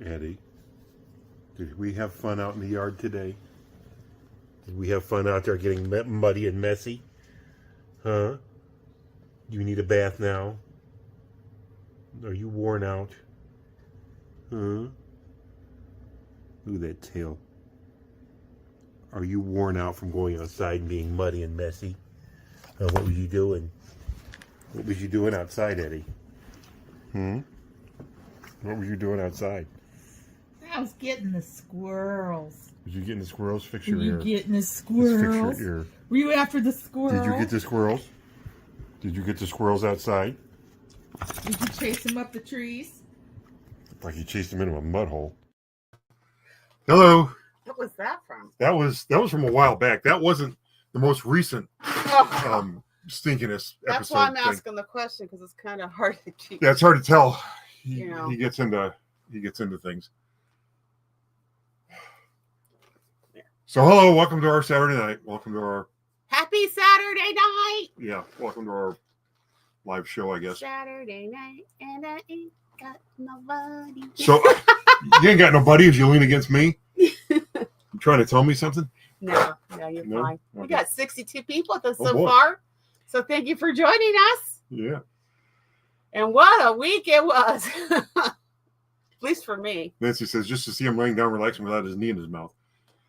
Eddie, did we have fun out in the yard today? Did we have fun out there getting muddy and messy? Huh? Do you need a bath now? Are you worn out? Huh? Look at that tail. Are you worn out from going outside and being muddy and messy? What were you doing? What was you doing outside, Eddie? What were you doing outside? I was getting the squirrels. Was you getting the squirrels? Fix your Were ear. you getting the squirrels? Fix your ear. Were you after the squirrels? Did you get the squirrels? Did you get the squirrels outside? Did you chase them up the trees? Like you chased them into a mud hole. Hello. What was that from? That was from a while back. That wasn't the most recent stinkiness episode. That's why I'm asking the question, because it's kind of hard to keep. Yeah, it's hard to tell. He gets into things. So hello, welcome to our Saturday night. Welcome to our Happy Saturday night. Welcome to our live show, I guess. Saturday night, and I ain't got nobody. So you ain't got nobody as you lean against me? You trying to tell me something? No, you're No? fine. We Okay. got 62 people with us Oh, so boy. far. So thank you for joining us. Yeah. And what a week it was. At least for me. Nancy says just to see him laying down relaxing without his knee in his mouth.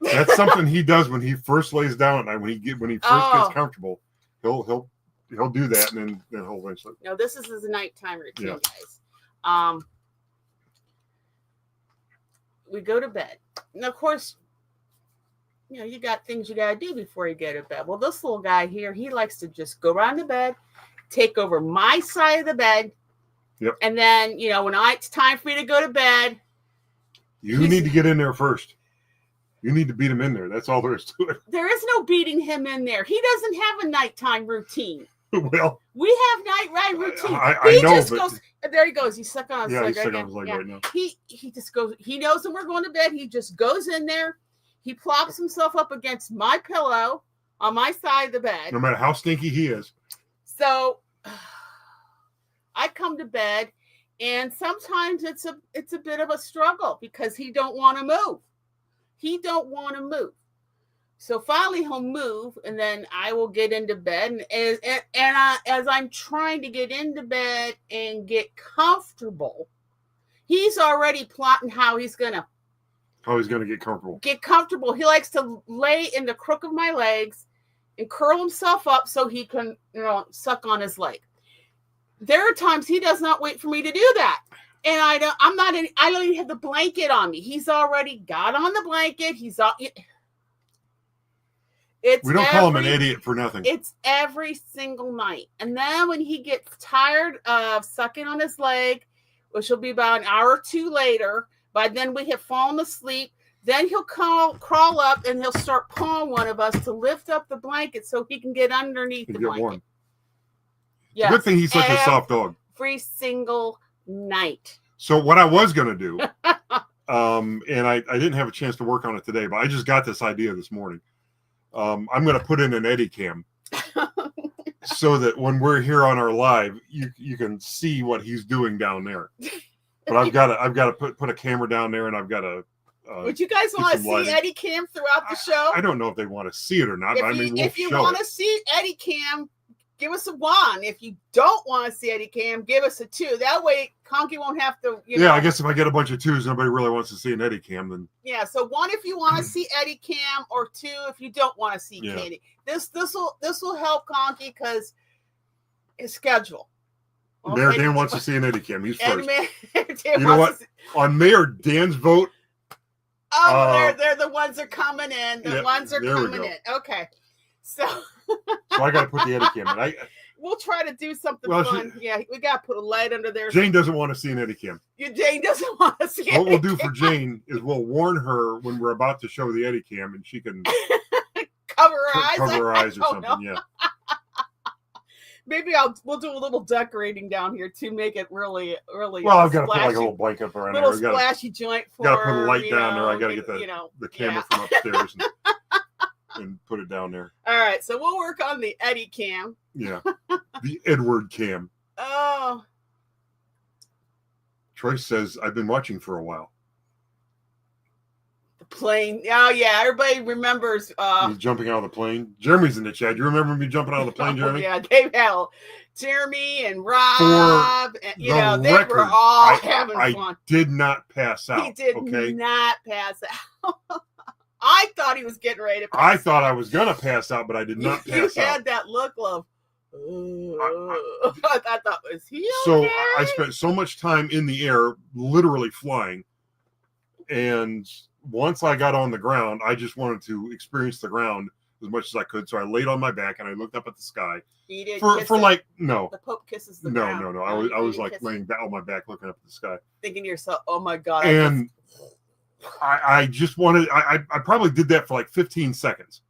That's something he does when he first lays down at night. When he first gets comfortable, he'll do that, and then he'll eventually. No, this is his nighttime routine, Yeah. guys. We go to bed. And of course, you got things you got to do before you go to bed. Well, this little guy here, he likes to just go around the bed, take over my side of the bed. Yep. And then, when it's time for you to go to bed. You need to get in there first. You need to beat him in there. That's all there is to it. There is no beating him in there. He doesn't have a nighttime routine. Well, We have nighttime routine. I know, just but goes. There he goes. He's stuck on his leg. he's stuck right on his leg now. right now. He just goes. He knows when we're going to bed. He just goes in there. He plops himself up against my pillow on my side of the bed. No matter how stinky he is. So I come to bed, and sometimes it's a bit of a struggle because he don't want to move. He don't want to move. So finally he'll move, and then I will get into bed. And as I'm trying to get into bed and get comfortable, he's already plotting how he's going to get comfortable. Get comfortable. He likes to lay in the crook of my legs and curl himself up so he can, suck on his leg. There are times he does not wait for me to do that. And I don't even have the blanket on me. He's already got on the blanket. We don't call him an idiot for nothing. It's every single night. And then when he gets tired of sucking on his leg, which will be about an hour or two later, by then we have fallen asleep, then he'll crawl up and he'll start pulling one of us to lift up the blanket so he can get underneath the blanket. Warm. Yes. Good thing he's such a soft dog. Every single night. So what I was going to do, and I didn't have a chance to work on it today, but I just got this idea this morning. I'm going to put in an Eddie cam so that when we're here on our live, you can see what he's doing down there. But I've got to put a camera down there, and I've got to. Would you guys want to see Eddie cam throughout the show? I don't know if they want to see it or not. If you want to see Eddie cam, give us a 1. If you don't want to see Eddie cam, give us a 2. That way, Conky won't have to. Yeah, I guess if I get a bunch of 2s, nobody really wants to see an Eddie cam. Then so 1 if you want to see Eddie cam, or 2 if you don't want to see Eddie. This will help Conky because his schedule. Okay. Dan wants to see an Eddie cam. He's first. You know what? On Mayor Dan's vote. Oh, they're the ones that are coming in. The ones are coming in. Okay, so I got to put the Eddie cam in. We'll try to do something fun. We got to put a light under there. Jane doesn't want to see an Eddie cam. Jane doesn't want to see. What we'll do for Jane is we'll warn her when we're about to show the Eddie cam, and she can cover her eyes. Cover her eyes or something. Yeah. Maybe we'll do a little decorating down here to make it really. Well, I've got to put like a little blanket around there. Little splashy joint for her. Got to put a light down there. I got to get the camera from upstairs and put it down there. All right, so we'll work on the Eddie cam. Yeah, the Edward cam. Oh. Troy says, I've been watching for a while. plane. Oh yeah, everybody remembers. Me jumping out of the plane. Jeremy's in the chat. You remember me jumping out of the plane, Jeremy? Yeah, they had Jeremy and Rob. And, you know, they record, were all having I fun. did not pass out. He did okay? not pass out. I thought he was getting ready to pass I thought I was gonna pass out, but I did not pass You out. had that look of. I thought, was he okay? So I spent so much time in the air, literally flying, and once I got on the ground, I just wanted to experience the ground as much as I could. So I laid on my back and I looked up at the sky. He did For like no. The Pope kisses the No, ground. no. I was like laying back on my back, looking up at the sky, thinking to yourself, "Oh my God!" And I just wanted. I probably did that for like 15 seconds.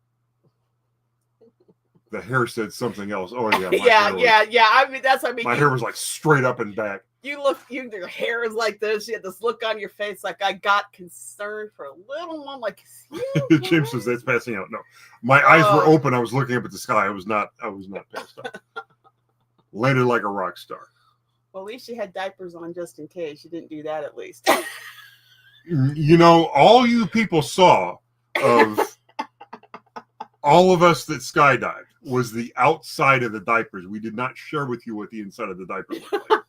The hair said something else. Oh yeah, yeah. I mean, that's. I mean, my hair was like straight up and back. Your hair is like this. You had this look on your face, like I got concerned for a little moment. Like, James says that's passing out. No, my eyes were open. I was looking up at the sky. I was not passed out. Landed like a rock star. Well, at least you had diapers on just in case. You didn't do that, at least. You know, all you people saw of all of us that skydived was the outside of the diapers. We did not share with you what the inside of the diaper looked like.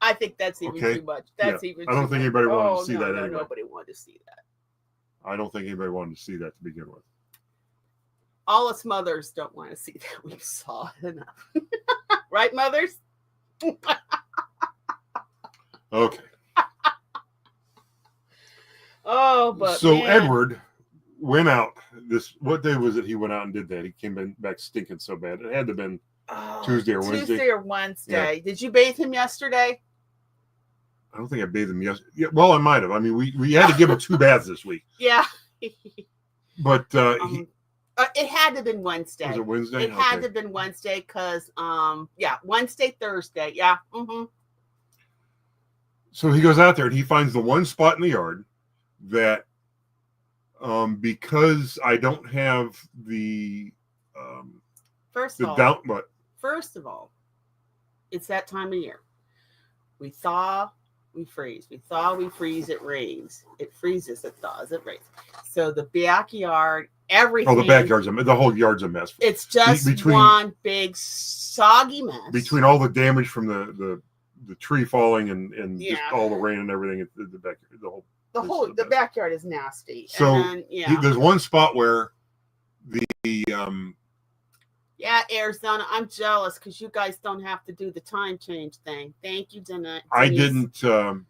I think that's even too much. That's even. I don't think anybody wanted to see that anyway. Nobody wanted to see that. I don't think anybody wanted to see that to begin with. All us mothers don't want to see that. We saw it enough, right, mothers? Okay. Oh, but so man. Edward went out. What day was it? He went out and did that. He came back stinking so bad. It had to have been Tuesday or Wednesday. Tuesday or Wednesday. Yeah. Did you bathe him yesterday? I don't think I bathed him yesterday. Yeah, well, I might have. I mean, we had to give him 2 baths this week. Yeah. But it had to have been Wednesday. Was it Wednesday? It had to have been Wednesday because, Wednesday, Thursday. Yeah. Mm-hmm. So he goes out there and he finds the one spot in the yard that, because I don't have the First of all, it's that time of year. We thaw, we freeze. We thaw, we freeze, it rains. It freezes, it thaws, it rains. So the backyard, everything. Oh, the backyard's the whole yard's a mess. It's just one big soggy mess. Between all the damage from the tree falling and just all the rain and everything, the backyard, the backyard is nasty. So and then, there's one spot where Arizona, I'm jealous because you guys don't have to do the time change thing. Thank you, Denise. I didn't. When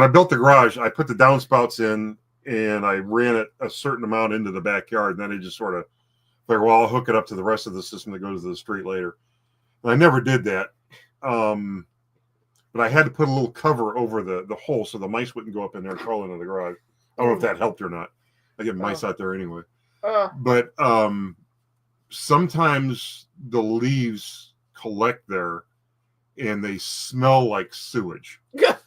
I built the garage, I put the downspouts in and I ran it a certain amount into the backyard. And then I just sort of like, well, I'll hook it up to the rest of the system that goes to the street later. And I never did that. But I had to put a little cover over the hole so the mice wouldn't go up in there and crawl into the garage. I don't know if that helped or not. I get mice out there anyway. But sometimes the leaves collect there and they smell like sewage.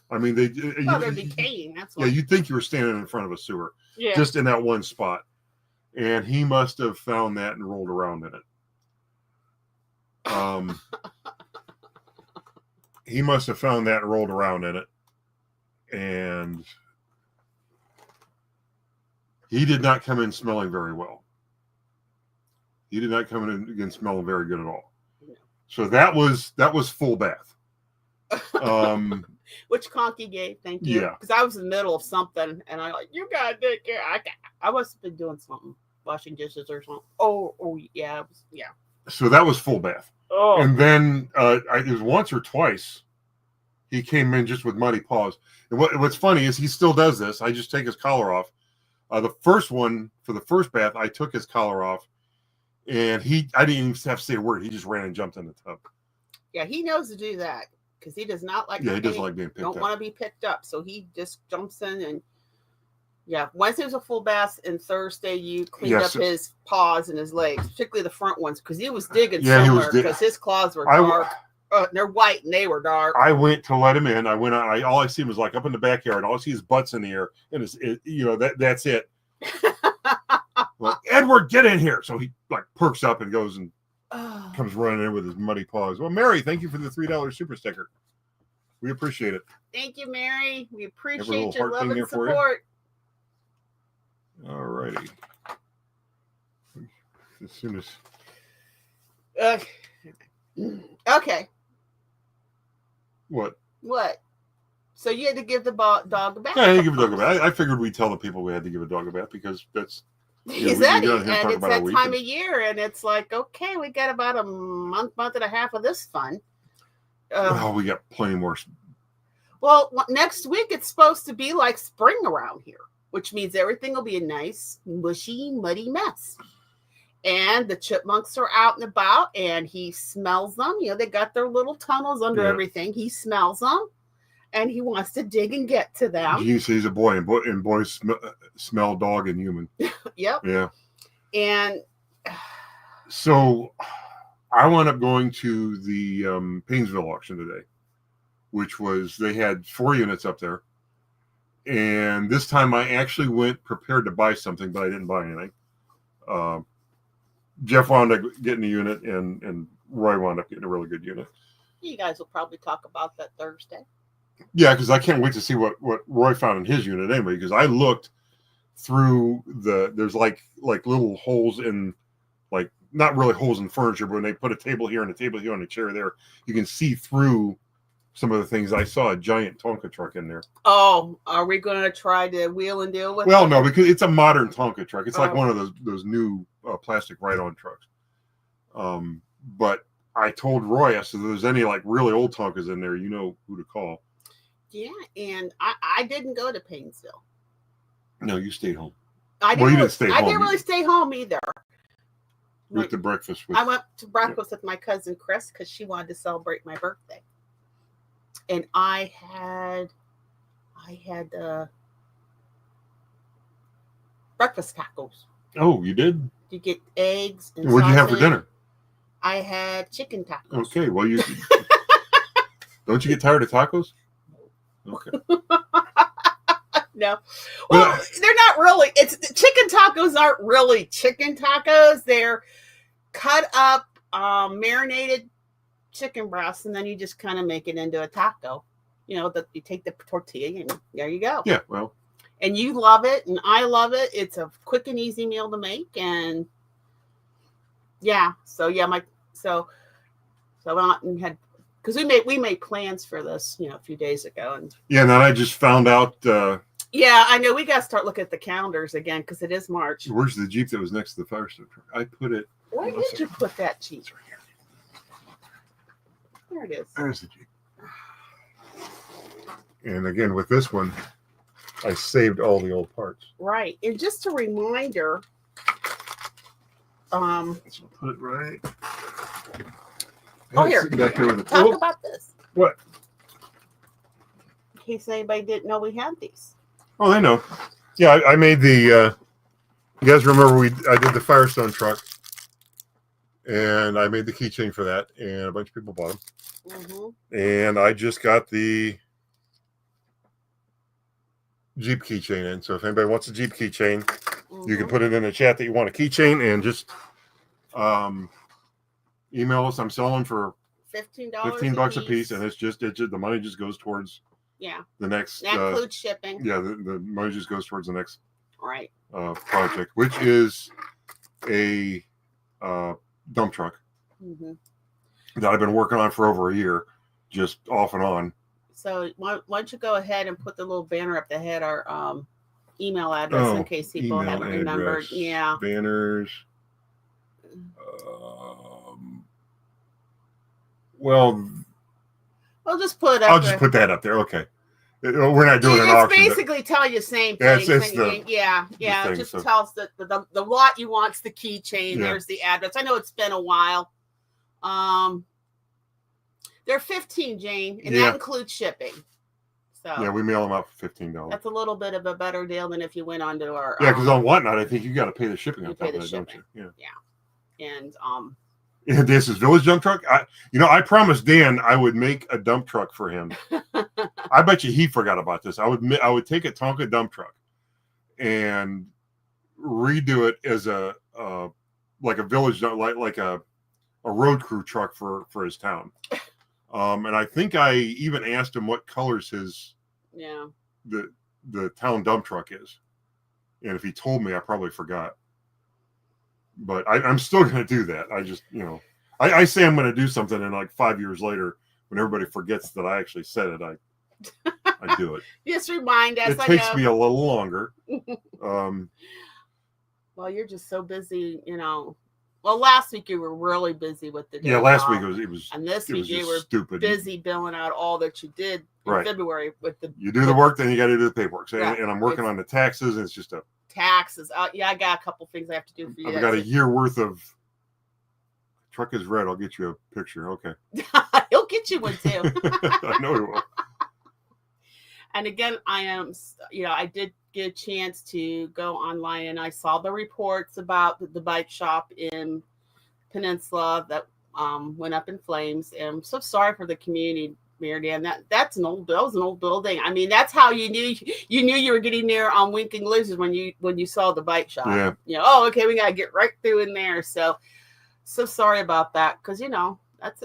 I mean, they're decaying. That's why. Yeah, you'd think you were standing in front of a sewer, just in that one spot. And he must have found that and rolled around in it. He must have found that and rolled around in it. And he did not come in smelling very well. He did not come in again smelling very good at all. So that was full bath. Which Conky gave, thank you. Yeah. Because I was in the middle of something and I like, you gotta take care. I must have been doing something, washing dishes or something. Oh yeah. So that was full bath. Oh. And then it was once or twice he came in just with muddy paws. And what's funny is he still does this. I just take his collar off. The first one, for the first bath, I took his collar off. And I didn't even have to say a word. He just ran and jumped in the tub. Yeah, he knows to do that because he does not like. Yeah, he doesn't like being picked up. Don't want to be picked up, so he just jumps in and. Yeah, Wednesday was a full bath, and Thursday you cleaned up his paws and his legs, particularly the front ones, because he was digging somewhere because his claws were dark. They're white and they were dark. I went to let him in. I went out. All I see was like up in the backyard. All I see is butts in the air, and that's it. Like, Edward, get in here. So he like perks up and goes and comes running in with his muddy paws. Well, Mary, thank you for the $3 super sticker. We appreciate it. Thank you, Mary. We little appreciate your heart love thing and there for you? support. All righty. As soon as Okay. what? What? So you had to give the dog a bath. Yeah, I had to give a dog a bath. I figured we'd tell the people we had to give a dog a bath because that's He's we at get on it, here and and talk it's about our that week time and- of year, and it's like, okay, we got about a month and a half of this fun. Oh, we got plenty more. Well, next week it's supposed to be like spring around here, which means everything will be a nice, mushy, muddy mess. And the chipmunks are out and about, and he smells them. You know, they got their little tunnels under everything. He smells them, and he wants to dig and get to them. He's a boy, and boys smell dog and human. Yep. Yeah. And so I wound up going to the Painesville auction today, which was, they had 4 units up there. And this time I actually went prepared to buy something, but I didn't buy anything. Jeff wound up getting a unit, and Roy wound up getting a really good unit. you guys will probably talk about that Thursday. Yeah, because I can't wait to see what Roy found in his unit anyway. Because I looked through there's like little holes in, like, not really holes in furniture, but when they put a table here and a table here and a chair there, you can see through some of the things. I saw a giant Tonka truck in there. Oh, are we going to try to wheel and deal with Well, it? no, because it's a modern Tonka truck. It's like Oh. one of those new plastic ride-on trucks. But I told Roy, I said, if there's any like really old Tonkas in there, you know who to call. Yeah, and I didn't go to Painesville. No, you stayed home. I Well, you didn't stay I home. didn't really stay home either. You went to breakfast with. I went to breakfast with my cousin Chris because she wanted to celebrate my birthday, and I had breakfast tacos. Oh, you did? You get eggs and What'd you have for sausage. dinner? I had chicken tacos. Okay, well, you don't you get tired of tacos? Okay. No. Well, Well, they're not really. It's chicken tacos aren't really chicken tacos. They're cut up, marinated chicken breasts, and then you just kind of make it into a taco. You know, that you take the tortilla and there you go. Yeah, well, And you love it, and I love it. It's a quick and easy meal to make, and yeah. So yeah, so I went out and had, because we made plans for this, a few days ago, and yeah. And then I just found out. yeah, I know we got to start looking at the calendars again because it is March. Where's the Jeep that was next to the fire truck? I put it. Where did you put that Jeep? There it is. There's the Jeep. And again, with this one, I saved all the old parts. Right, and just a reminder. So put it right. Oh, here. Back here with the Talk about this. What? In case anybody didn't know we had these. Oh, I know. Yeah, I made the. You guys remember I did the Firestone truck, and I made the keychain for that, and a bunch of people bought them. Mm-hmm. And I just got the Jeep keychain in. So if anybody wants a Jeep keychain, you can put it in the chat that you want a keychain, and just email us. I'm selling for $15 a piece, and it's just the money just goes towards the next. That includes shipping. Yeah, the money just goes towards the next Right. project, which is a dump truck that I've been working on for over a year, just off and on. So why don't you go ahead and put the little banner up that had our email address in case people Email haven't remembered. address, Yeah. banners. Well, We'll just put up. I'll just put that up there. Okay. We're not doing an It's auction. basically telling you the same Yeah, thing. it's thing. the thing, Just so. tells the lot you want's the keychain. Yeah. There's the address. I know it's been a while. They're $15, Jane, and that includes shipping. So Yeah, we mail them out for $15. that's a little bit of a better deal than if you went onto our Because on Whatnot, I think you got to pay the shipping on You top pay of the that, don't you? shipping. Yeah. and Yeah, this is Village Dump Truck. I promised Dan I would make a dump truck for him. I bet you he forgot about this. I would take a Tonka dump truck and redo it as a like a village, like a road crew truck for his town. And I think I even asked him what colors the town dump truck is. And if he told me, I probably forgot. But I'm still going to do that. I just, I say I'm going to do something, and like 5 years later, when everybody forgets that I actually said it, I do it. Just remind us. It takes me a little longer. Well, you're just so busy, Well, last week you were really busy with the last week it was, and this week you were stupid. Busy billing out all that you did in February with the. You do the work, then you got to do the paperwork. So, right. and I'm working on the taxes, and it's just taxes. Yeah, I got a couple things I have to do for you. I've got a year worth of. Truck is red. I'll get you a picture. Okay. He'll get you one too. I know he will. And again, I did get a chance to go online, and I saw the reports about the bike shop in Peninsula that went up in flames. And I'm so sorry for the community, Mary Dan. That was an old building. I mean, that's how you knew you were getting there on Winking Lizards when you saw the bike shop. Yeah. Okay, we gotta get right through in there. So sorry about that, because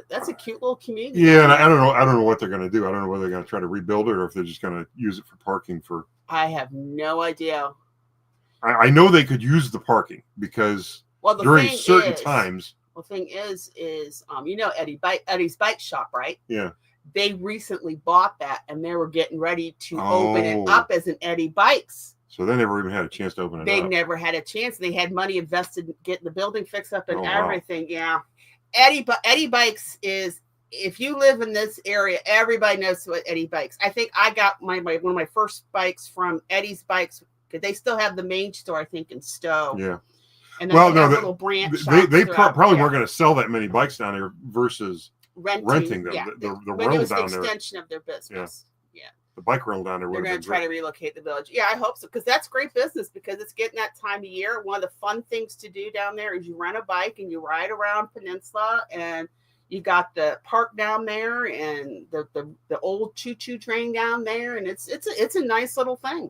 that's a cute little community. Yeah, and I don't know what they're going to do. I don't know whether they're going to try to rebuild it or if they're just going to use it for parking. I have no idea. I know they could use the parking because during certain times. Well, the thing is Eddie's bike shop, right? Yeah. They recently bought that, and they were getting ready to open it up as an Eddie Bikes. So they never even had a chance to open it up. They never had a chance. They had money invested in getting the building fixed up and everything. Wow. Yeah. Eddie Bikes is, if you live in this area, everybody knows what Eddie Bikes. I think I got one of my first bikes from Eddie's Bikes, because they still have the main store, I think, in Stowe. Yeah. And then little branch they probably weren't going to sell that many bikes down there versus renting them. Yeah. The rental down there. Extension of their business. Yeah. The bike rental down there. They're going to try to relocate the village. Yeah, I hope so, because that's great business, because it's getting that time of year. One of the fun things to do down there is you rent a bike and you ride around Peninsula, and you got the park down there and the old choo-choo train down there, and it's a nice little thing.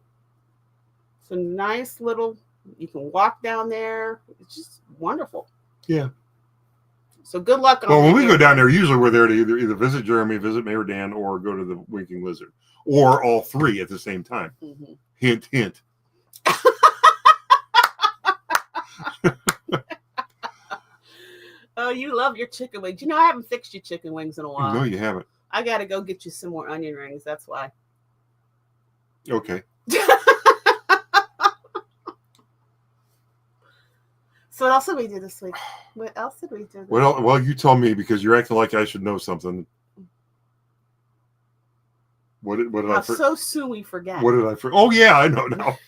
It's a nice little. You can walk down there. It's just wonderful. Yeah. So good luck. Well, when we go down there, usually we're there to either visit Jeremy, visit Mayor Dan, or go to the Winking Lizard, or all three at the same time. Mm-hmm. Hint, hint. Oh, you love your chicken wings. I haven't fixed your chicken wings in a while. No, you haven't. I got to go get you some more onion rings. That's why. Okay. So what else did we do this week? What else did we do? Well, you tell me, because you're acting like I should know something. What did I forget? So soon we forget. What did I forget? Oh, yeah, I know now.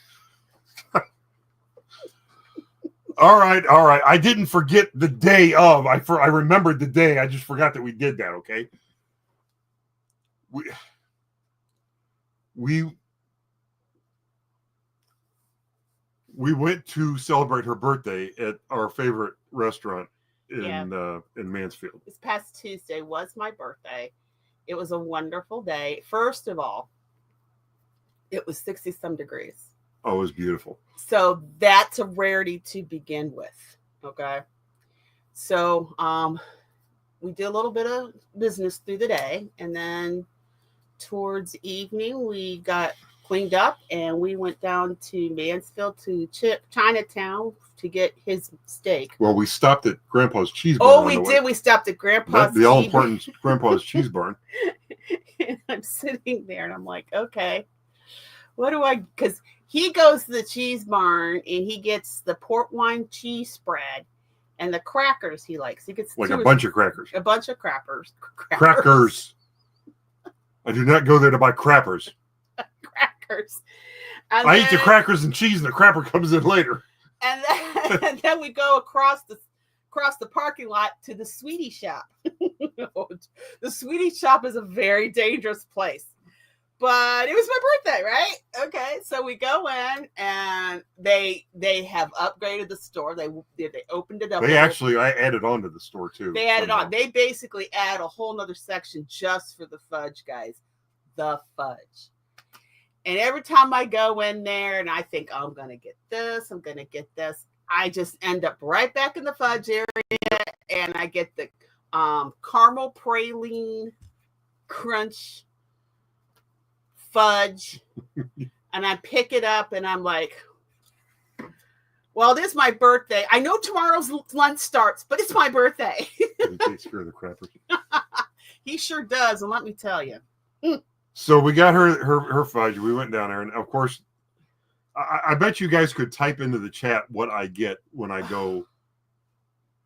All right. I didn't forget the day of. I remembered the day. I just forgot that we did that, okay? We went to celebrate her birthday at our favorite restaurant in Mansfield. This past Tuesday was my birthday. It was a wonderful day. First of all, it was 60-some degrees. Oh, it was beautiful. So that's a rarity to begin with. Okay. So we did a little bit of business through the day, and then towards evening we got cleaned up and we went down to Mansfield to Chinatown to get his steak. Well, we stopped at Grandpa's Cheese Barn. Oh, we did. We stopped at Grandpa's. The all-important Grandpa's Cheese Barn. And I'm sitting there and I'm like, okay, what do I? Because he goes to the cheese barn and he gets the port wine cheese spread and the crackers he likes. He gets like a bunch of crackers. A bunch of crackers. Crackers. I do not go there to buy crappers. Crackers. I eat the crackers and cheese, and the crapper comes in later. And then we go across the parking lot to the sweetie shop. The sweetie shop is a very dangerous place, but it was my birthday, right? Okay, so we go in, and they have upgraded the store. They opened it up. I added on to the store too. They added on. They basically add a whole nother section just for the fudge, guys. The fudge. And every time I go in there and I think, oh, I'm going to get this, I just end up right back in the fudge area, and I get the caramel praline crunch fudge, and I pick it up, and I'm like, well, this is my birthday. I know tomorrow's lunch starts, but it's my birthday. He takes care of the crappers. He sure does, and let me tell you. So we got her fudge. We went down there, and of course, I bet you guys could type into the chat what I get when I go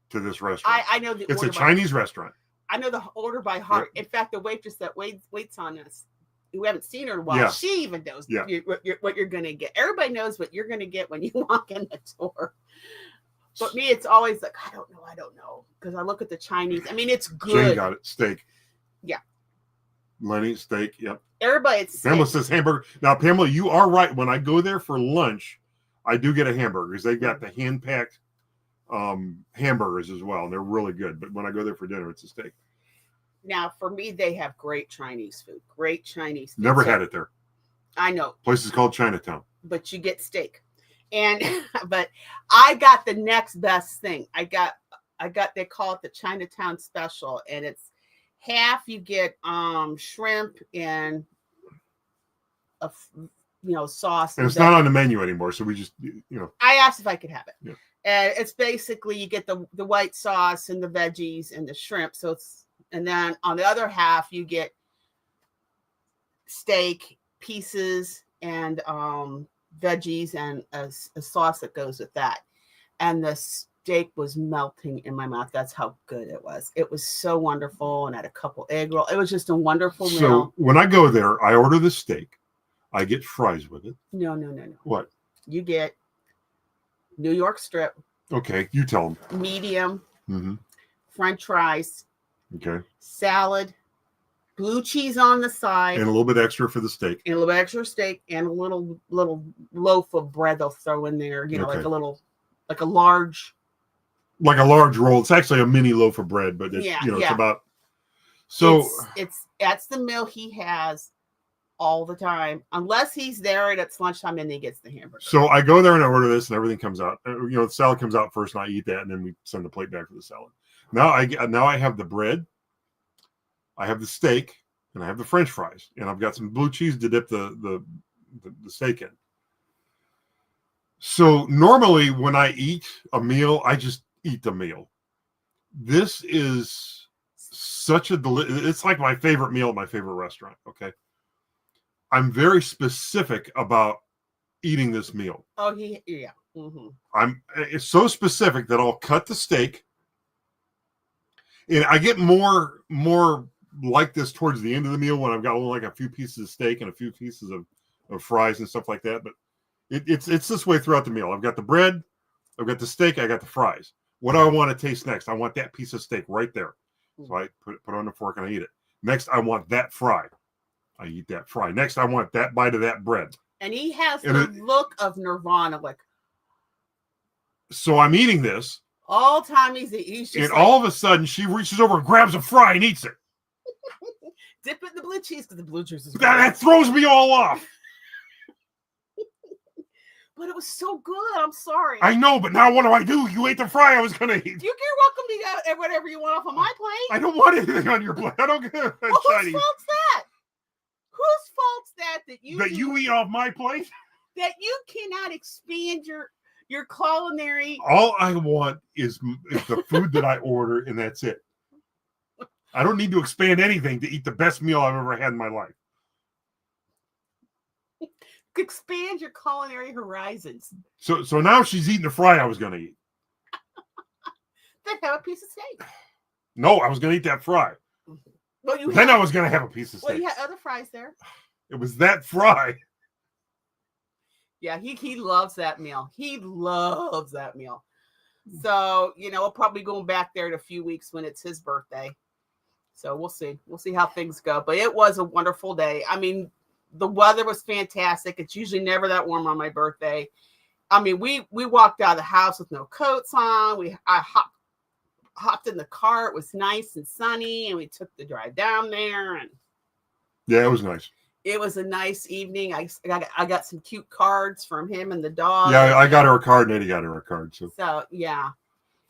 to this restaurant. I know it's a Chinese restaurant. I know the order by heart. Yep. In fact, the waitress that waits on us, we haven't seen her in a while. Yeah. She even knows what you're going to get. Everybody knows what you're going to get when you walk in the door. But me, it's always like, I don't know. Because I look at the Chinese. I mean, it's good. Jane got it. Steak. Yeah. Lenny, steak. Yep. Everybody, it's Pamela says hamburger. Now, Pamela, you are right. When I go there for lunch, I do get a hamburger because they've got the hand-packed hamburgers as well, and they're really good. But when I go there for dinner, it's a steak. Now, for me, they have great Chinese food. Great Chinese food. Never had it there. I know. Place is called Chinatown. But you get steak. And but I got the next best thing. I got they call it the Chinatown special, and it's half you get shrimp and a sauce. And it's not on the menu anymore, so we just I asked if I could have it. Yeah. And it's basically you get the white sauce and the veggies and the shrimp. So it's, and then on the other half you get steak pieces and veggies and a sauce that goes with that. And the steak was melting in my mouth. That's how good it was. It was so wonderful, and had a couple egg roll. It was just a wonderful meal. So when I go there, I order the steak. I get fries with it. No. What? You get New York strip. Okay, you tell them. Medium. Mm-hmm. French fries. Okay. Salad. Blue cheese on the side. And a little bit extra for the steak. And a little bit extra steak. And a little loaf of bread they'll throw in there. Like a large roll. It's actually a mini loaf of bread, but it's, it's about. So that's the meal he has all the time, unless he's there and it's lunchtime and he gets the hamburger. So I go there and I order this, and everything comes out. The salad comes out first, and I eat that, and then we send the plate back for the salad. Now I have the bread, I have the steak, and I have the French fries, and I've got some blue cheese to dip the steak in. So normally when I eat a meal, I just eat the meal. This is such a it's like my favorite meal at my favorite restaurant. Okay. I'm very specific about eating this meal. Oh, yeah. Mm-hmm. It's so specific that I'll cut the steak, and I get more like this towards the end of the meal when I've got only like a few pieces of steak and a few pieces of fries and stuff like that. But it's this way throughout the meal. I've got the bread, I've got the steak, I got the fries. What do I want to taste next? I want that piece of steak right there. So I put it on the fork and I eat it. Next, I want that fry. I eat that fry. Next, I want that bite of that bread. And he has the look of nirvana, like. So I'm eating this. All time he's just. And all of a sudden, she reaches over and grabs a fry and eats it. Dip it in the blue cheese, because the blue cheese is. That throws me all off. But it was so good. I'm sorry. I know, but now what do? You ate the fry I was going to eat. You're welcome to get whatever you want off of my plate. I don't want anything on your plate. I don't care. Well, whose fault's that? Whose fault's that you eat off my plate? That you cannot expand your culinary. All I want is the food that I order, and that's it. I don't need to expand anything to eat the best meal I've ever had in my life. Expand your culinary horizons. So now she's eating the fry I was going to eat. Then have a piece of steak. No, I was going to eat that fry. Well, I was going to have a piece of steak. Well, you had other fries there. It was that fry. Yeah, he loves that meal. He loves that meal. So, we'll probably go back there in a few weeks when it's his birthday. So we'll see. We'll see how things go. But it was a wonderful day. I mean, the weather was fantastic. It's usually never that warm on my birthday. I mean, we walked out of the house with no coats on. I hopped in the car. It was nice and sunny, and we took the drive down there. And yeah, it was nice. It was a nice evening. I got some cute cards from him and the dog. Yeah, I got her a card, and Eddie got her a card. So yeah.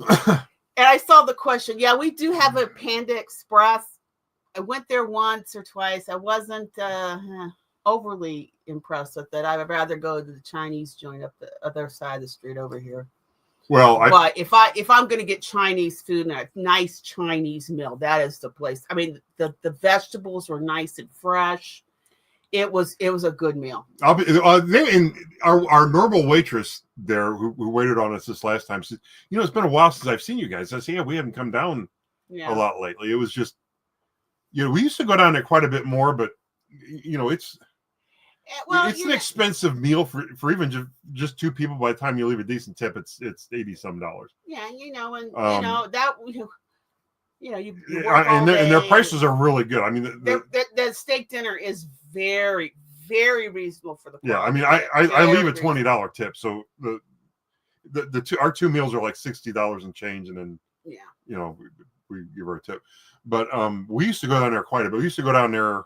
And I saw the question. Yeah, we do have a Panda Express. I went there once or twice. I wasn't overly impressed with it. I would rather go to the Chinese joint up the other side of the street over here. Well, But if I'm going to get Chinese food and a nice Chinese meal, that is the place. I mean, the vegetables were nice and fresh. It was a good meal. I'll be and our normal waitress there who waited on us this last time said, it's been a while since I've seen you guys. I said, yeah, we haven't come down a lot lately. It was just, we used to go down there quite a bit more, but it's an expensive meal for even just two people. By the time you leave a decent tip, it's $80-some. Yeah, and you and their prices are really good. I mean, the steak dinner is very, very reasonable for the price. Yeah, I mean, I leave a $20 tip, so our two meals are like $60 and change, and then we give her a tip. But we used to go down there quite a bit. We used to go down there.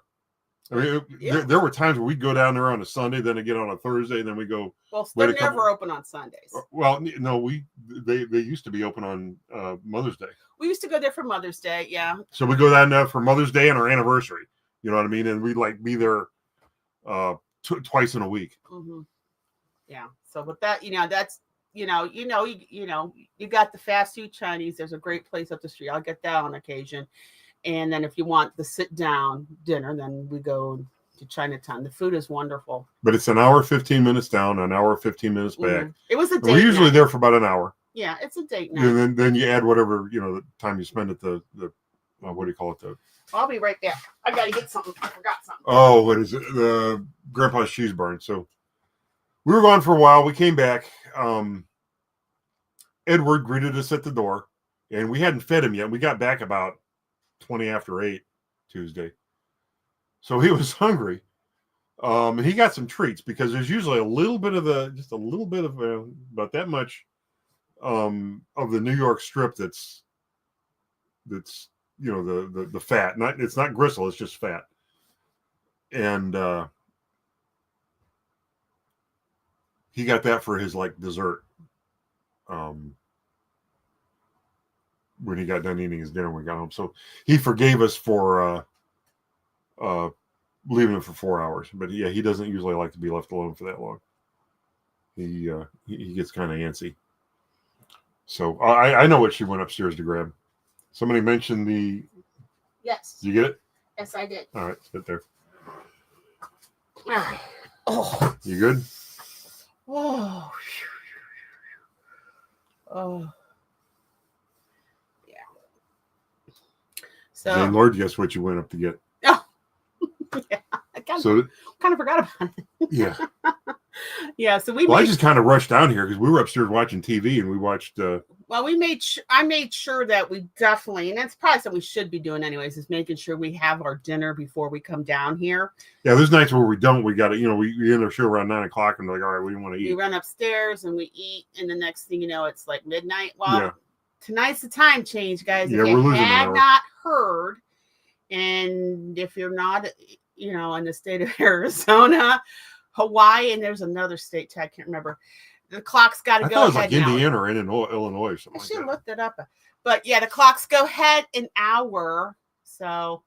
I mean, there were times where we'd go down there on a Sunday, then again on a Thursday, and then we go. Well, they're never open on Sundays. Well, no, they used to be open on Mother's Day. We used to go there for Mother's Day, yeah. So we go down there for Mother's Day and our anniversary. You know what I mean? And we'd be there twice in a week. Mm-hmm. Yeah. So with that, that's you got the fast food Chinese. There's a great place up the street. I'll get that on occasion. And then if you want the sit down dinner, then we go to Chinatown. The food is wonderful. But it's an hour, 15 minutes down, an hour, 15 minutes back. Mm-hmm. It was a date. We're usually there for about an hour. Yeah, it's a date night. And then you add whatever, the time you spend at the what do you call it? I'll be right back. I got to get something. I forgot something. Oh, what is it? The Grandpa's Cheese Barn. So we were gone for a while. We came back. Edward greeted us at the door, and we hadn't fed him yet. We got back about 20 after 8 Tuesday. So he was hungry. And he got some treats because there's usually a little bit of about that much of the New York strip that's the fat. It's not gristle, it's just fat. And he got that for his dessert. When he got done eating his dinner when we got home. So he forgave us for leaving him for 4 hours. But yeah, he doesn't usually like to be left alone for that long. He gets kind of antsy. So I know what she went upstairs to grab. Somebody mentioned the... Yes. Did you get it? Yes, I did. All right, sit there. All right. Oh. You good? Oh. Oh. So, Jane Lord, guess what you went up to get? Oh, yeah, I kind of forgot about it. Yeah, yeah. So I just kind of rushed down here because we were upstairs watching TV and we watched. Well, I made sure that we definitely, and that's probably something we should be doing anyways, is making sure we have our dinner before we come down here. Yeah, there's nights where we don't. We got to, we end our show around 9 o'clock and we're like, all right, we want to eat. We run upstairs and we eat, and the next thing you know, it's like midnight. Well. Yeah. Tonight's the time change, guys. Yeah, if we're you losing had not heard, and if you're not, in the state of Arizona, Hawaii, and there's another state I can't remember. The clock's got to go ahead. It was like Indiana or Illinois or something. I should have looked it up, but yeah, the clocks go ahead an hour. So,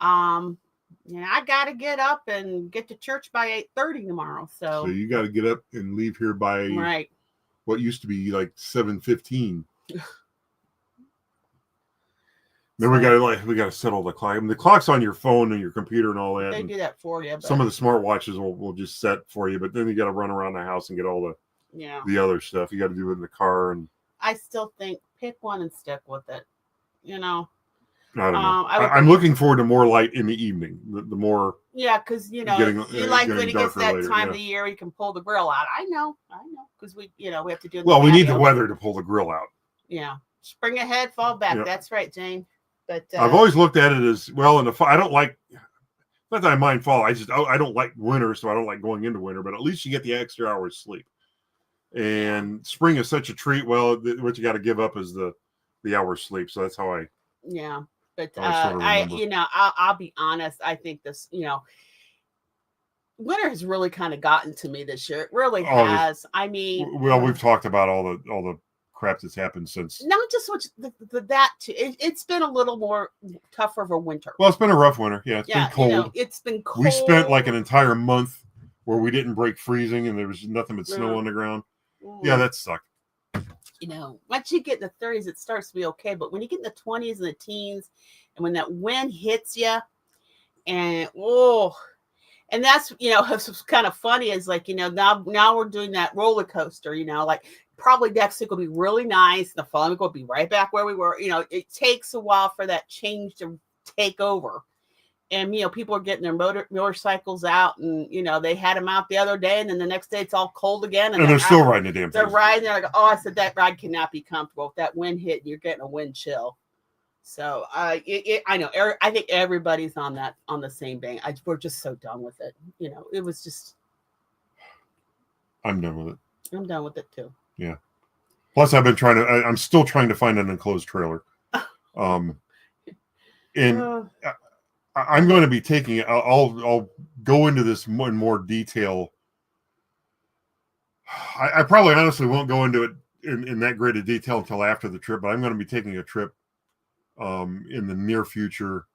I got to get up and get to church by 8:30 tomorrow. So you got to get up and leave here by what used to be like 7:15. Then we gotta settle the clock. I mean, the clock's on your phone and your computer and all that. They do that for you. Some of the smartwatches will just set for you, but then you got to run around the house and get all the other stuff. You got to do it in the car. And I still think pick one and stick with it. I don't know. I'm looking forward to more light in the evening. The more because you like when it gets that time of the year, you can pull the grill out. I know, because we have to do. Well, we need the weather to pull the grill out. Yeah, spring ahead, fall back. Yeah. That's right, Jane. But I've always looked at it as well. In the fall, I don't like. Not that I mind fall. I don't like winter, so I don't like going into winter. But at least you get the extra hours sleep. And spring is such a treat. Well, what you got to give up is the hours sleep. So that's how I. Yeah, but I'll be honest. I think this, winter has really kind of gotten to me this year. It really has. I mean, we've talked about all the crap that's happened since. Not just much that too. It's been a little more tougher of a winter. Well, it's been a rough winter. Yeah, it's been cold. It's been cold. We spent like an entire month where we didn't break freezing and there was nothing but snow on the ground. Yeah, that sucked. Once you get in the 30s, it starts to be okay. But when you get in the 20s and the teens, and when that wind hits you, and that's what's kind of funny is like now we're doing that roller coaster. Like probably next week will be really nice. The following week will be right back where we were. It takes a while for that change to take over. And, people are getting their motorcycles out and, they had them out the other day. And then the next day it's all cold again. And they're still riding the damn thing. They're riding. They're like, I said, that ride cannot be comfortable. If that wind hit, you're getting a wind chill. So I know. I think everybody's on the same vein. We're just so done with it. It was just. I'm done with it. I'm done with it too. Yeah. Plus, I'm still trying to find an enclosed trailer. And I'm going to be taking it. I'll go into this in more detail. I probably honestly won't go into it in that great a detail until after the trip, but I'm going to be taking a trip in the near future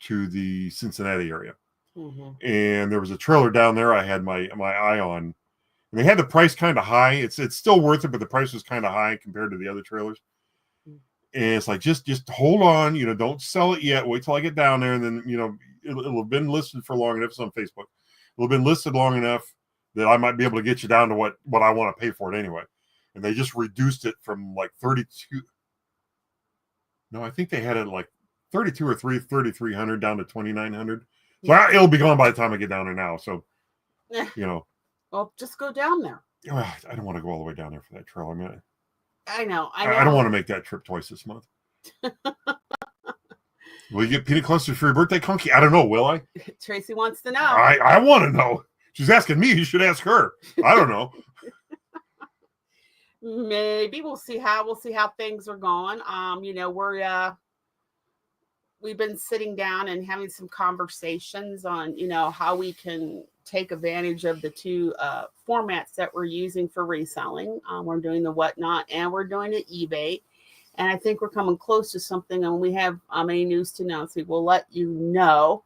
to the Cincinnati area. Mm-hmm. And there was a trailer down there I had my eye on. And they had the price kind of high. It's still worth it, but the price was kind of high compared to the other trailers. And it's like, just hold on, don't sell it yet. Wait till I get down there. And then, it'll have been listed for long enough. It's on Facebook. It'll have been listed long enough that I might be able to get you down to what I want to pay for it anyway. And they just reduced it from like 32. No, I think they had it like 32 or 3,300 down to 2,900. So it'll be gone by the time I get down there now. So, Well, just go down there. I don't want to go all the way down there for that trail. I know. I don't want to make that trip twice this month. Will you get peanut clusters for your birthday, Conky? I don't know. Will I? Tracy wants to know. I want to know. She's asking me. You should ask her. I don't know. Maybe we'll see how things are going. We've been sitting down and having some conversations on how we can take advantage of the two formats that we're using for reselling. We're doing the Whatnot and we're doing the eBay. And I think we're coming close to something. And when we have any news to announce, we will let you know.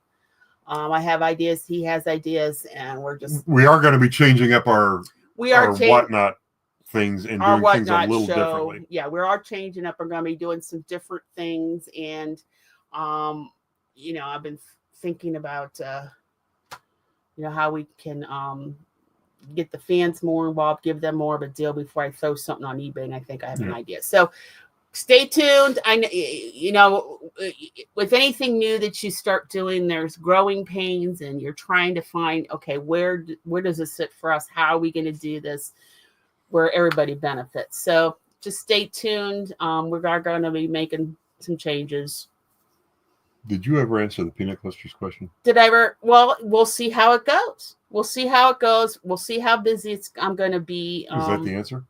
I have ideas. He has ideas. And we are going to be changing up our Whatnot things and doing things a little differently. Yeah, we are changing up. We're going to be doing some different things. And, I've been thinking about, how we can get the fans more involved, give them more of a deal before I throw something on eBay. And I think I have an idea. So stay tuned. I know, with anything new that you start doing, there's growing pains and you're trying to find, okay, where does this sit for us? How are we going to do this where everybody benefits? So just stay tuned. We're going to be making some changes. Did you ever answer the peanut clusters question? Did I ever? Well, we'll see how it goes. We'll see how busy I'm going to be. Is that the answer?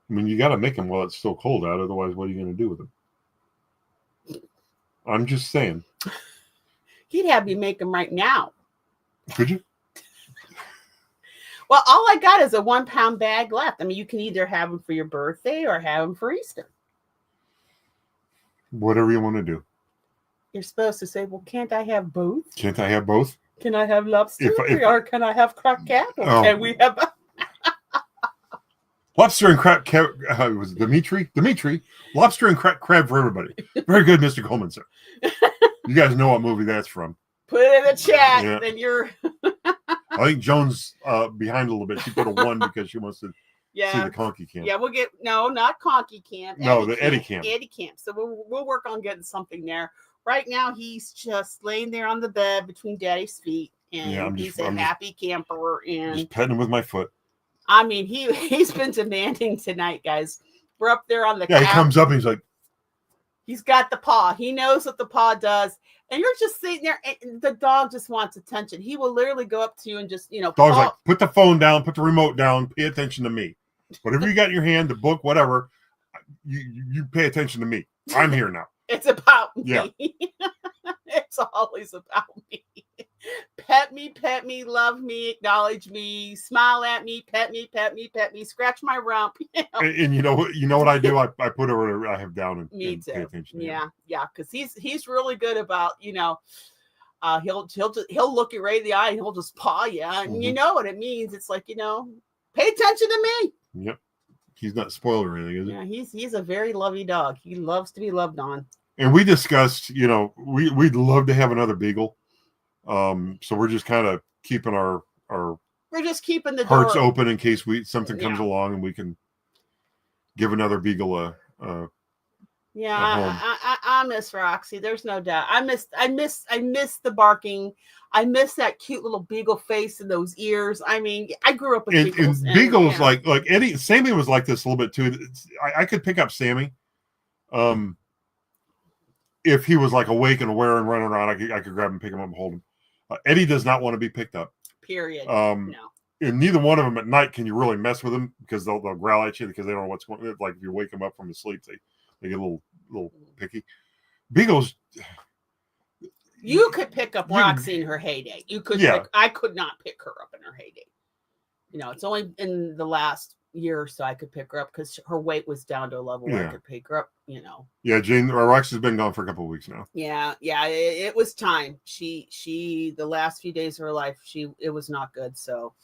I mean, you got to make them while it's still cold out. Otherwise, what are you going to do with them? I'm just saying. He'd have you make them right now. Could you? Well, all I got is a 1 pound bag left. I mean, you can either have them for your birthday or have them for Easter. Whatever you want to do. You're supposed to say, well, can't I have both? Can't I have both? Can I have lobster or can I have croquette? Or can we have lobster and crab? Was it Dimitri? Lobster and crab for everybody. Very good, Mr. Coleman, sir. You guys know what movie that's from. Put it in the chat. Yeah. Then you're. I think Joan's behind a little bit. She put a 1 because she wants to see the Conky camp. Yeah, we'll get not Conky camp. Eddie camp. Eddie camp. So we'll work on getting something there. Right now, he's just laying there on the bed between Daddy's feet, and he's a happy camper. And just petting him with my foot. I mean, he's been demanding tonight, guys. We're up there on the couch. He comes up and he's like, he's got the paw. He knows what the paw does, and you're just sitting there. And the dog just wants attention. He will literally go up to you and just Dog's like, put the phone down, put the remote down, pay attention to me. Whatever you got in your hand, the book, whatever, you pay attention to me. I'm here now. It's about me. Yeah. It's always about me. Pet pet me, love me, acknowledge me, smile at me, pet me, scratch my rump. You know? And you know what I do? I put her. I have down and Me and too. pay attention. To him. Yeah, because he's really good about he'll look you right in the eye and he'll just paw you, and you know what it means. It's like pay attention to me. Yep. He's not spoiled or anything, is he? Yeah, he's a very lovey dog. He loves to be loved on. And we discussed, we'd love to have another beagle. So we're just kind of keeping our we're just keeping the hearts door open in case something comes along and we can give another beagle a home. I miss Roxy. There's no doubt. I miss the barking. I miss that cute little beagle face and those ears. I mean, I grew up with beagles. And beagles, like Eddie, Sammy was like this a little bit too. I could pick up Sammy. If he was like awake and aware and running around, I could grab him, pick him up, and hold him. Eddie does not want to be picked up. Period. No. And neither one of them at night can you really mess with them because they'll growl at you because they don't know what's going on. Like if you wake them up from his sleep, they get a little picky. Beagles. You could pick up Roxy in her heyday. You could. Yeah. I could not pick her up in her heyday. It's only in the last year or so I could pick her up because her weight was down to a level where I could pick her up. Yeah, Jane. Roxy's been gone for a couple of weeks now. Yeah. It was time. She the last few days of her life, it was not good. So,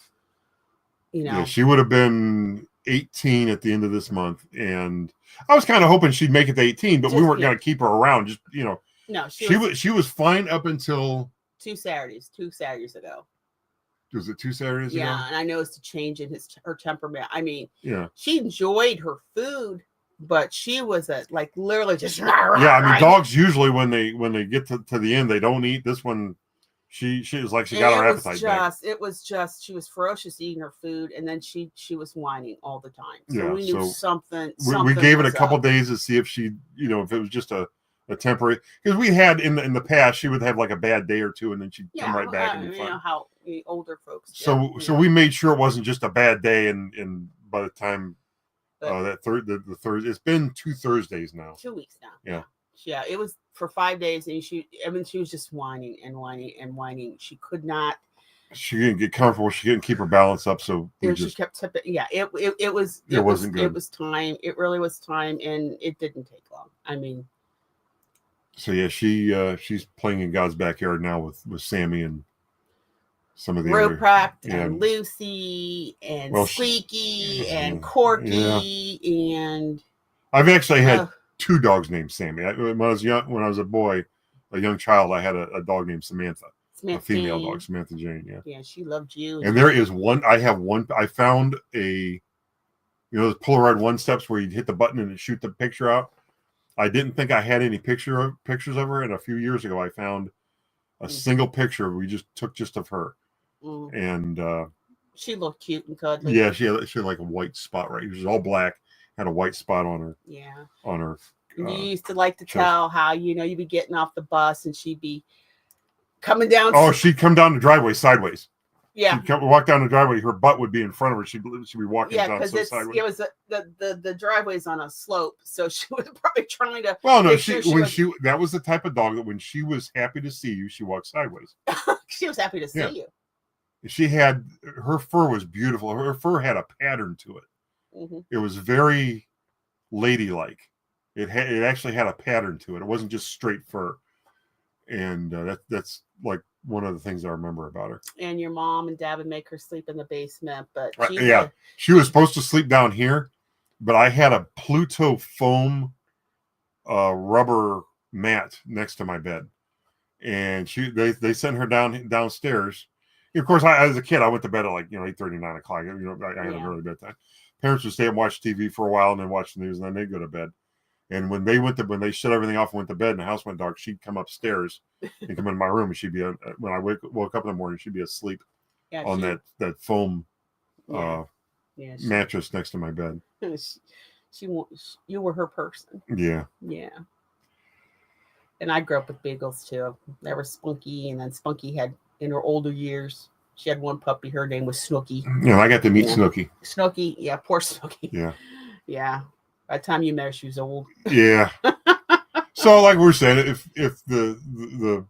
Yeah, she would have been 18 at the end of this month, and I was kind of hoping she'd make it to 18, but we weren't going to keep her around. Just No, she was fine up until two Saturdays ago. Was it 2 Saturdays ago? Yeah, and I noticed a change in her temperament. I mean, yeah, she enjoyed her food, but she was literally just yeah. I mean, dogs usually when they get to the end, they don't eat. This one, she was like she got her appetite back. It was just she was ferocious eating her food, and then she was whining all the time. So yeah, we knew something. We gave it a couple days to see if she, if it was just a temporary, because we had in the past she would have like a bad day or two and then she'd come right back and be fine. How older folks do. So we made sure it wasn't just a bad day, and by the time the Thursday, it's been 2 Thursdays now. 2 weeks now. Yeah, it was for 5 days, and she was just whining and whining and whining. She could not. She didn't get comfortable. She didn't keep her balance up, so she kept tipping. Yeah, it wasn't good. It was time. It really was time, and it didn't take long. I mean. So yeah, she's playing in God's backyard now with Sammy and some of the Ruprecht and Lucy and Squeaky and Corky and I've actually had 2 dogs named Sammy. When I was a boy, a young child, I had a dog named Samantha, a female dog, Samantha Jane. Yeah. Yeah, she loved you. And there is one. I have one. I found those Polaroid one steps where you hit the button and it shoot the picture out. I didn't think I had any pictures of her, and a few years ago I found a single picture we just took of her, and she looked cute and cuddly. Yeah, she had like a white spot right. It was all black, had a white spot on her. Yeah, on her. You used to like to tell how you'd be getting off the bus and she'd be coming down. Oh, she'd come down the driveway sideways. Yeah, she'd walk down the driveway. Her butt would be in front of her. She'd be walking down sideways. It was the driveway's on a slope, so she was probably trying to. Well, no, that was the type of dog that when she was happy to see you, she walked sideways. She was happy to see you. She had her fur was beautiful. Her fur had a pattern to it. Mm-hmm. It was very ladylike. It actually had a pattern to it. It wasn't just straight fur, and that's like one of the things I remember about her. And your mom and dad would make her sleep in the basement, but she was supposed to sleep down here, but I had a Pluto foam rubber mat next to my bed, and they sent her downstairs. Of course, as a kid, I went to bed at 8:30, 9 o'clock. I had an early bedtime. Parents would stay and watch TV for a while and then watch the news, and then they'd go to bed. And when they shut everything off and went to bed and the house went dark, she'd come upstairs and come in my room, and she'd be when I woke up in the morning, she'd be asleep on that foam mattress next to my bed. You were her person. Yeah. And I grew up with beagles too. There was Spunky, and then Spunky had in her older years. She had one puppy. Her name was Snooky. Yeah, I got to meet Snooky. Snooky, yeah, poor Snooky. Yeah. By the time you met her, she was old. Yeah. So, like we're saying, if the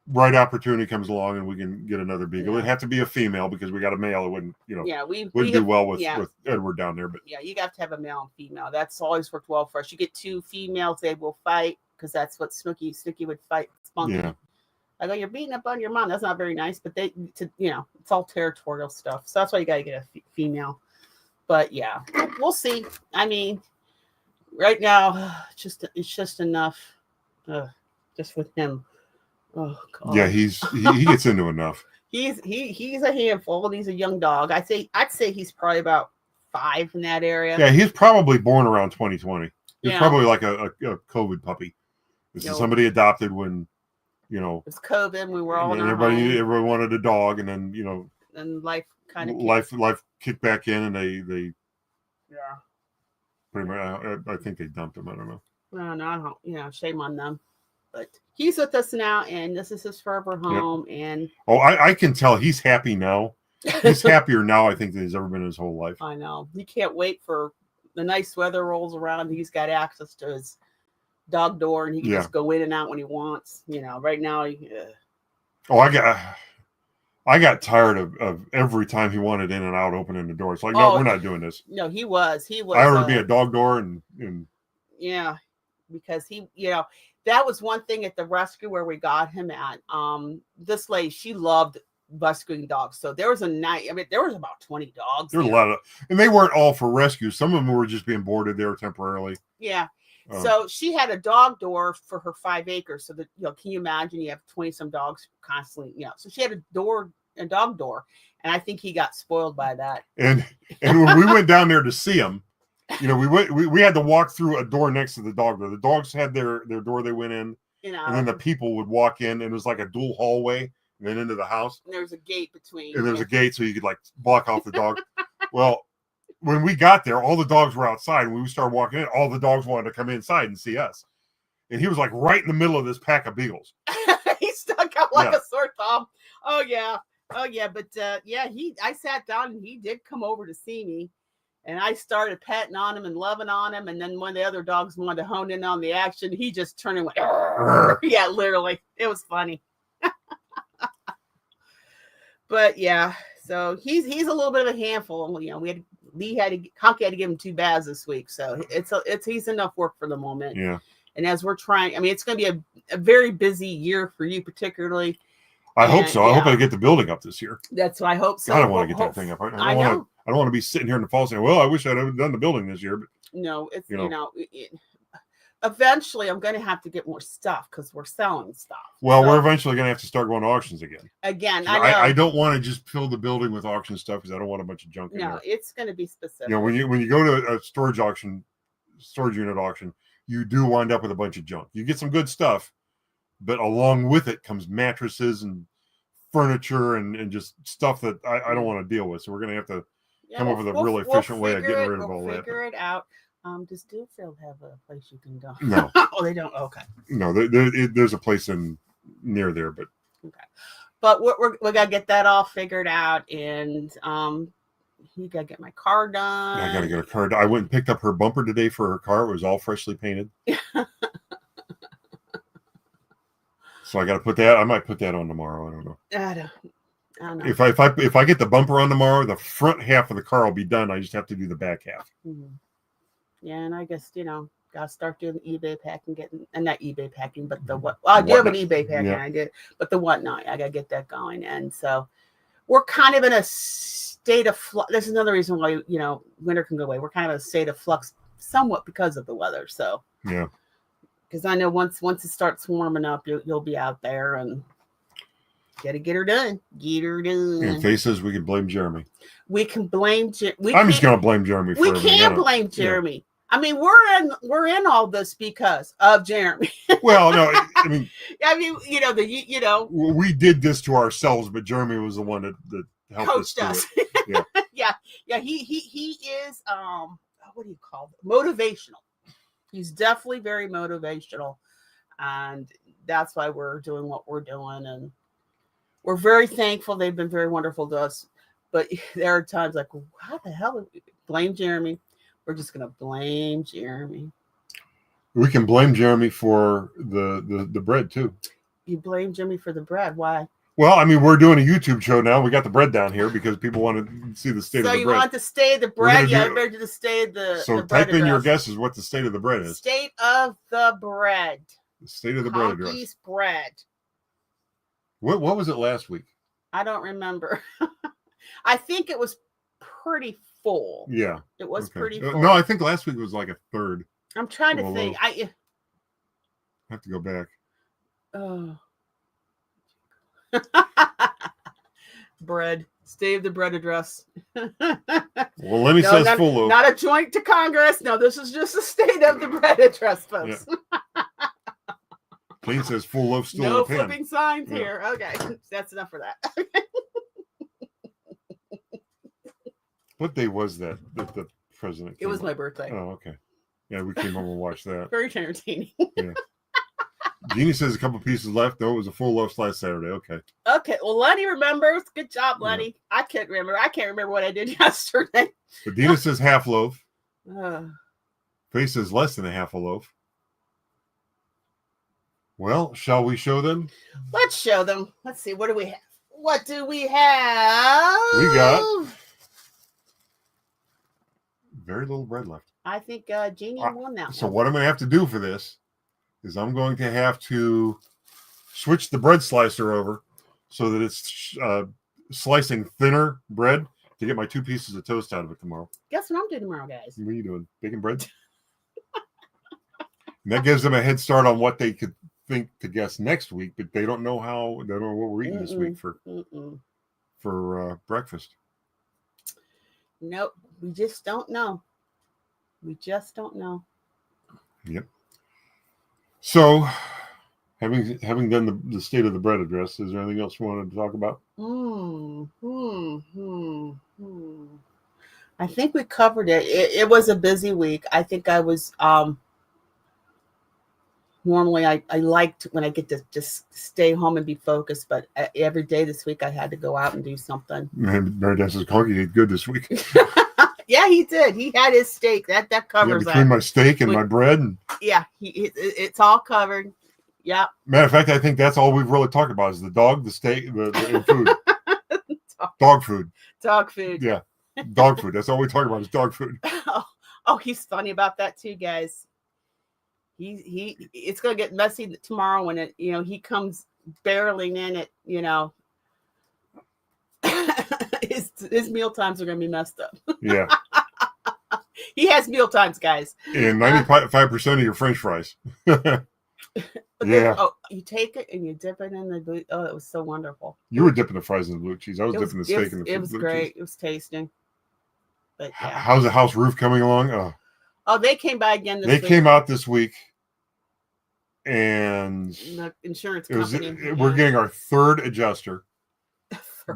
right opportunity comes along and we can get another beagle. Yeah. It'd have to be a female because we got a male. It wouldn't, Yeah, wouldn't we do have, well with, yeah. with Edward down there. But Yeah, you have to have a male and female. That's always worked well for us. You get two females, they will fight because that's what Snooky would fight Spunky. Yeah. I go, you're beating up on your mom. That's not very nice. But it's all territorial stuff. So that's why you got to get a female. But yeah, we'll see. I mean, right now, it's just enough. Just with him. Oh God. yeah, he gets into enough. He's a handful. He's a young dog. I'd say he's probably about 5 in that area. Yeah, he's probably born around 2020. He's Yeah. probably like a COVID puppy. This is somebody adopted when, it was COVID. We were all in our everybody home, wanted a dog, and then and life kind of life kicked back in, and they yeah. pretty much. I think they dumped him. I don't know. No, I don't. Shame on them. But he's with us now, and this is his forever home. Yep. And I can tell he's happy now. He's happier now, I think, than he's ever been in his whole life. I know. He can't wait for the nice weather rolls around. He's got access to his dog door, and he can just go in and out when he wants. Right now. I got tired of every time he wanted in and out, opening the door. It's like, no, we're not doing this. No, he was. I ordered me a dog door, and yeah, because that was one thing at the rescue where we got him at. This lady, she loved rescuing dogs. So there was a night. I mean, there was about 20 dogs. There was a lot of, and they weren't all for rescue. Some of them were just being boarded there temporarily. Yeah. So she had a dog door for her 5 acres. So that, can you imagine you have 20 some dogs constantly, so she had a dog door. And I think he got spoiled by that. And when we went down there to see him, we had to walk through a door next to the dog door. The dogs had their door they went in, and then the people would walk in, and it was like a dual hallway, and then into the house. And there's a gate between. And there's a gate so you could like block off the dog. Well, when we got there, all the dogs were outside. When we started walking in, all the dogs wanted to come inside and see us. And he was like right in the middle of this pack of beagles. He stuck out like a sore thumb. Oh yeah. But I sat down and he did come over to see me. And I started petting on him and loving on him. And then when the other dogs wanted to hone in on the action, he just turned and went, yeah, literally. It was funny. But yeah, so he's a little bit of a handful. Conky had to give him 2 baths this week. So he's enough work for the moment. Yeah. And as we're trying, I mean, it's going to be a very busy year for you particularly. I hope so. I hope I get the building up this year. That's what I hope so. I don't want to get that thing up. I don't want to be sitting here in the fall saying, well, I wish I'd have done the building this year. But no, it's, eventually I'm going to have to get more stuff because we're selling stuff. Well, we're eventually going to have to start going to auctions again. I know. I don't want to just fill the building with auction stuff because I don't want a bunch of junk in there. No, it's going to be specific. When you go to a storage unit auction, you do wind up with a bunch of junk. You get some good stuff, but along with it comes mattresses and furniture and just stuff that I don't want to deal with. So we're going to have to come up with a really efficient way of getting rid of all that. We'll figure it out. Does Deerfield have a place you can go? No. Oh, they don't? Okay. No, there's a place near there, but. Okay. But we got to get that all figured out. And you got to get my car done. I got to get a car done. I went and picked up her bumper today for her car. It was all freshly painted. So I got to put that. I might put that on tomorrow. I don't know. I don't know. If I get the bumper on tomorrow, the front half of the car will be done. I just have to do the back half. Mm-hmm. Yeah, and I guess gotta start doing eBay packing, not eBay packing, but the what? Well, I do have an eBay packing, I did, but the whatnot, I gotta get that going. And so we're kind of in a state of flux. There's another reason why winter can go away. We're kind of in a state of flux, somewhat because of the weather. So yeah. Because I know once it starts warming up, you'll be out there and gotta get her done. Get her done. And Faye says we can blame Jeremy. We can blame. I'm just gonna blame Jeremy. We can't blame Jeremy. Yeah. I mean, we're in all this because of Jeremy. Well, no, I mean, we did this to ourselves, but Jeremy was the one that helped us. Yeah, yeah. He is what do you call it? Motivational. He's definitely very motivational, and that's why we're doing what we're doing, and we're very thankful. They've been very wonderful to us, but there are times like, how the hell blame Jeremy? We're just gonna blame Jeremy. We can blame Jeremy for the bread too. You blame Jimmy for the bread. Why? Well, I mean, we're doing a YouTube show now. We got the bread down here because people want to see the state of So the you bread. want the state of the We're bread? gonna Yeah, do- I better do the state of the So the bread type in your address. guesses what the state of the bread is. State of the bread. The state of the bread address. Conkys bread. What was it last week? I don't remember. I think it was pretty full. Yeah. It was Okay. pretty full. No, I think last week was like a third. I'm trying to Well, think. I have to go back. Oh. Bread. State of the bread address. Well, Lenny No, says not, full loaf. not a joint to Congress. No, this is just the state of the bread address, folks. Jane says full loaf still No in the pan. flipping signs Yeah. here. Okay, that's enough for that. What day was that the president It came was up? my birthday. Oh, okay. Yeah, we came home and watched that. Very entertaining. Jeannie says a couple pieces left. No, it was a full loaf last Saturday. Okay. Okay, well, Lenny remembers. Good job, Yeah. Lenny. I can't remember. I can't remember what I did yesterday. But Dina says half loaf. Uh, Faye says less than a half a loaf. Well, shall we show them? let's show them. Let's see. What do we have? What do we have? We got very little bread left. I think Jeannie won that So one. what I'm going to have to do for this is I'm going to have to switch the bread slicer over so that it's slicing thinner bread to get my 2 pieces of toast out of it tomorrow. Guess what I'm doing tomorrow, guys? What are you doing? Baking bread? And that gives them a head start on what they could think to guess next week, but they don't know what we're eating this week for breakfast. Nope. We just don't know. We just don't know. Yep. So, having done the state of the bread address, is there anything else you wanted to talk about? I think we covered it. It was a busy week. I think I was normally I liked when I get to just stay home and be focused, but every day this week I had to go out and do something. Mary Dan says Conky ate good this week. Yeah, he did. He had his steak. That covers between that. my steak and my bread. And, it's all covered. Yeah. matter of fact, I think that's all we've really talked about is the dog, the steak, and food. Dog food. Dog food. Yeah. Dog food. That's all we talk about is dog food. Oh, he's funny about that too, guys. It's gonna get messy tomorrow when he comes barreling in at his meal times are gonna be messed up. Yeah. He has meal times, guys. And 95% of your French fries. Yeah. You take it and you dip it in the blue. Oh, it was so wonderful. You were dipping the fries in the blue cheese. I was dipping the steak in the It was blue great. cheese. It was tasting. But yeah. How's the house roof coming along? Oh, they came by again this They week. came out this week, and The insurance it was company. we're getting our third adjuster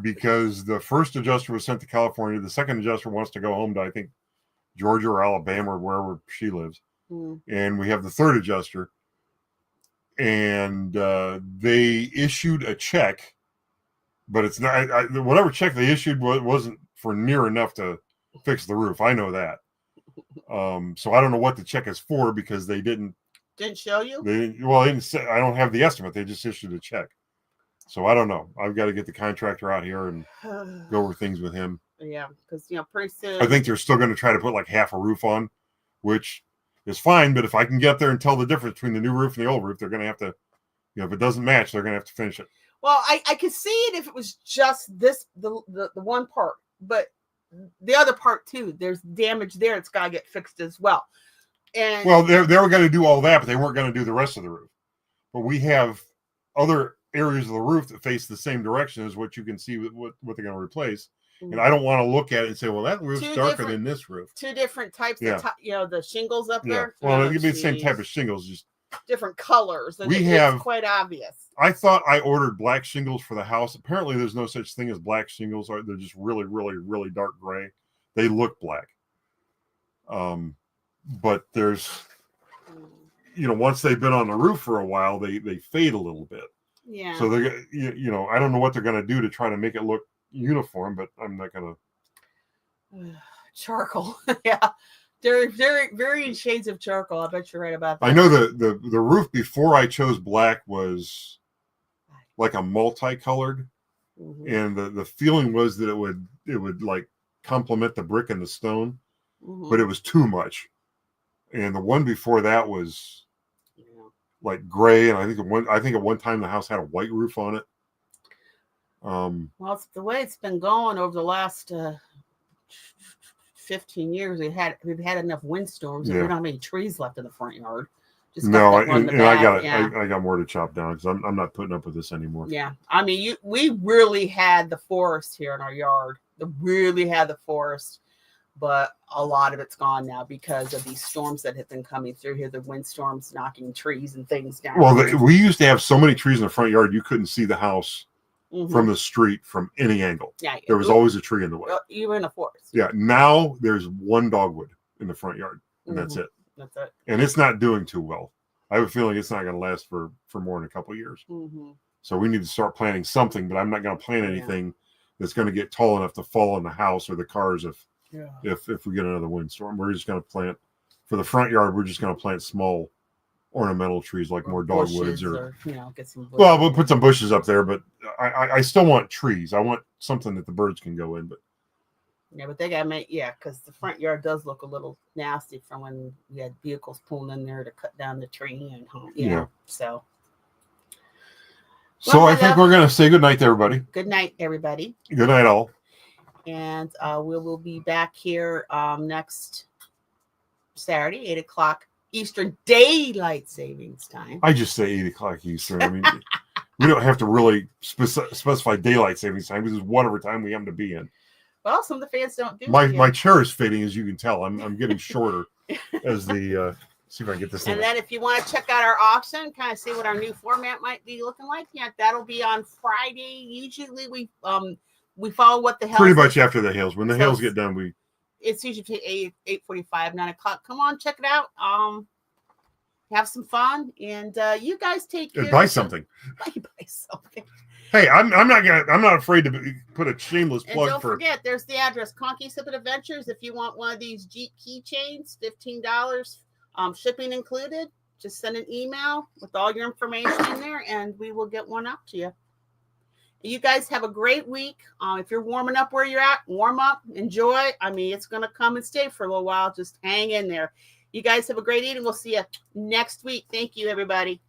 because the first adjuster was sent to California. The second adjuster wants to go home to, I think, Georgia or Alabama or wherever she lives. And we have the third adjuster, and they issued a check, but it's not whatever check they issued wasn't for near enough to fix the roof. I know that. So I don't know what the check is for because they didn't show you. They didn't say. I don't have the estimate. They just issued a check, so I don't know. I've got to get the contractor out here and go over things with him. Yeah, because pretty soon. I think they're still going to try to put like half a roof on, which is fine. But if I can get up there and tell the difference between the new roof and the old roof, they're going to have to. If it doesn't match, they're going to have to finish it. Well, I could see it if it was just the one part, but the other part too. There's damage there. It's got to get fixed as well. And well, they were going to do all that, but they weren't going to do the rest of the roof. But we have other areas of the roof that face the same direction as what you can see with what they're going to replace. And I don't want to look at it and say, well, that roof's darker than this roof. Two different types of the shingles up there. Well, it could be the same type of shingles, just different colors. It's quite obvious. I thought I ordered black shingles for the house. Apparently, there's no such thing as black shingles. They're just really, really, really dark gray. They look black. But there's, once they've been on the roof for a while, they fade a little bit. Yeah. So they're, I don't know what they're going to do to try to make it look uniform, but I'm not going to. Charcoal. Yeah. There are varying shades of charcoal. I bet you're right about that. I know the roof before I chose black was like a multicolored, and the feeling was that it would like complement the brick and the stone, but it was too much. And the one before that was like gray, and I think at one time the house had a white roof on it. Well, it's the way it's been going over the last 15 years. We've had enough windstorms, and we don't have any trees left in the front yard. No, and I got more to chop down because I'm not putting up with this anymore. Yeah, I mean, we really had the forest here in our yard. Really had the forest, but a lot of it's gone now because of these storms that have been coming through here. The windstorms knocking trees and things down. Well, we used to have so many trees in the front yard you couldn't see the house from the street from any angle. Yeah, there was always a tree in the way. You were in a forest. Yeah, now there's one dogwood in the front yard, and that's it. That's it. And it's not doing too well. I have a feeling it's not going to last for more than a couple of years. So we need to start planting something, but I'm not going to plant anything that's going to get tall enough to fall on the house or the cars if we get another windstorm. We're just going to plant for the front yard. We're just going to plant small ornamental trees like more dogwoods or get some bushes. Well, we'll put some bushes up there, but I still want trees. I want something that the birds can go in, but they gotta make because the front yard does look a little nasty from when we had vehicles pulling in there to cut down the tree and so I think we're gonna say good night to everybody. Good night, everybody. Good night, all. And we will be back here next Saturday, 8 o'clock Eastern Daylight Savings Time. I just say 8 o'clock Eastern. I mean, we don't have to really specify daylight savings time. This is whatever time we happen to be in. Well, some of the fans don't do my chair is fading, as you can tell. I'm getting shorter as the see if I can get this and then if you want to check out our auction, kind of see what our new format might be looking like, that'll be on Friday. Usually we follow what the hails pretty much after the hails. When the hails get done, it's usually 8:45, 9 o'clock. Come on, check it out. Have some fun, and you guys take care. Buy something. Buy something. Hey, I'm not afraid to put a shameless plug. And don't forget, there's the address, Conkys Adventures. If you want one of these Jeep keychains, $15, shipping included. Just send an email with all your information in there, and we will get one up to you. You guys have a great week. If you're warming up where you're at, warm up, enjoy. I mean, it's going to come and stay for a little while. Just hang in there. You guys have a great evening. We'll see you next week. Thank you, everybody.